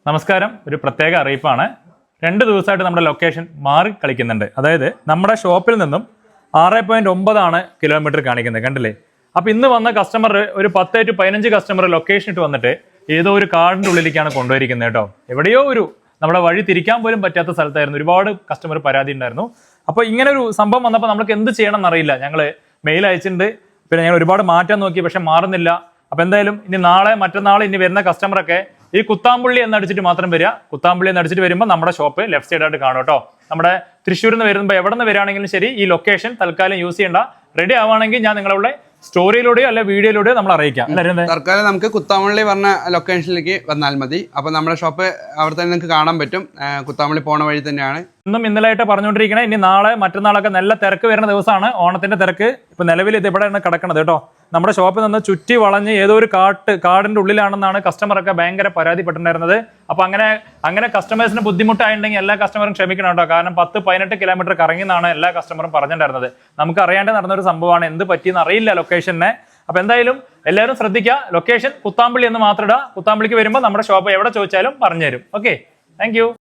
നമസ്കാരം. ഒരു പ്രത്യേക അറിയിപ്പാണ്. 2 ദിവസമായിട്ട് നമ്മുടെ ലൊക്കേഷൻ മാറി കളിക്കുന്നുണ്ട്. അതായത് നമ്മുടെ ഷോപ്പിൽ നിന്നും 6.9 കിലോമീറ്റർ കാണിക്കുന്നത്, കണ്ടില്ലേ? അപ്പോൾ ഇന്ന് വന്ന കസ്റ്റമർ ഒരു 10 to 15 കസ്റ്റമർ ലൊക്കേഷൻ ഇട്ട് വന്നിട്ട് ഏതോ ഒരു കാടിൻ്റെ ഉള്ളിലേക്കാണ് കൊണ്ടുപോയിരിക്കുന്നത് കേട്ടോ. എവിടെയോ നമ്മുടെ വഴി തിരിക്കാൻ പോലും പറ്റാത്ത സ്ഥലത്തായിരുന്നു. ഒരുപാട് കസ്റ്റമർ പരാതി ഉണ്ടായിരുന്നു. അപ്പോൾ ഇങ്ങനെ ഒരു സംഭവം വന്നപ്പോൾ നമുക്ക് എന്ത് ചെയ്യണം എന്നറിയില്ല. ഞങ്ങൾ മെയിൽ അയച്ചിട്ടുണ്ട്, പിന്നെ ഞങ്ങൾ ഒരുപാട് മാറ്റാൻ നോക്കി, പക്ഷെ മാറുന്നില്ല. അപ്പോൾ എന്തായാലും ഇനി നാളെ മറ്റന്നാൾ ഇനി വരുന്ന കസ്റ്റമറൊക്കെ ഈ കുത്താമ്പുള്ളി എന്നടിച്ചിട്ട് മാത്രം വരിക. കുത്താമ്പുള്ളി എന്നടിച്ചിട്ട് വരുമ്പോൾ നമ്മുടെ ഷോപ്പ് ലെഫ്റ്റ് സൈഡായിട്ട് കാണും കേട്ടോ. നമ്മുടെ തൃശ്ശൂരിൽ നിന്ന് വരുമ്പോൾ എവിടെ നിന്ന് വരികയാണെങ്കിലും ശരി, ഈ ലൊക്കേഷൻ തൽക്കാലം യൂസ് ചെയ്യേണ്ട. റെഡി ആവുകയാണെങ്കിൽ ഞാൻ നിങ്ങളുടെ സ്റ്റോറിയിലൂടെയോ അല്ലെ വീഡിയോയിലൂടെയോ നമ്മൾ അറിയിക്കാം. തൽക്കാലം നമുക്ക് കുത്താമ്പള്ളി പറഞ്ഞ ലൊക്കേഷനിലേക്ക് വന്നാൽ മതി. അപ്പൊ നമ്മുടെ ഷോപ്പ് അവിടെ തന്നെ നിങ്ങൾക്ക് കാണാൻ പറ്റും. കുത്താമ്പള്ളി പോണ വഴി തന്നെയാണ്. ഇന്നും ഇന്നലായിട്ട് പറഞ്ഞുകൊണ്ടിരിക്കണേ. ഇനി നാളെ മറ്റന്നാളൊക്കെ നല്ല തിരക്ക് വരുന്ന ദിവസമാണ്, ഓണത്തിന്റെ തിരക്ക്. ഇപ്പൊ നിലവിൽ ഇത് ഇവിടെയാണ് കിടക്കണത് കേട്ടോ. നമ്മുടെ ഷോപ്പിൽ നിന്ന് ചുറ്റി വളഞ്ഞ് ഏതോ ഒരു കാടിന്റെ ഉള്ളിലാണെന്നാണ് കസ്റ്റമറൊക്കെ ഭയങ്കര പരാതിപ്പെട്ടിട്ടുണ്ടായിരുന്നത്. അപ്പൊ അങ്ങനെ കസ്റ്റമേഴ്സിന് ബുദ്ധിമുട്ടായിട്ടുണ്ടെങ്കിൽ എല്ലാ കസ്റ്റമറും ക്ഷമിക്കണം കേട്ടോ. കാരണം 10-18 കിലോമീറ്റർ കറങ്ങിയെന്നാണ് എല്ലാ കസ്റ്റമറും പറഞ്ഞിട്ടുണ്ടായിരുന്നത്. നമുക്ക് അറിയാണ്ട് നടന്നൊരു സംഭവമാണ്. എന്ത് പറ്റിയെന്ന് അറിയില്ല ലൊക്കേഷനെ. അപ്പൊ എന്തായാലും എല്ലാവരും ശ്രദ്ധിക്കുക. ലൊക്കേഷൻ കുത്താമ്പള്ളി എന്ന് മാത്രം ഇടുക. കുത്താമ്പള്ളിക്ക് വരുമ്പോൾ നമ്മുടെ ഷോപ്പ് എവിടെ ചോദിച്ചാലും പറഞ്ഞുതരും. Okay, thank you.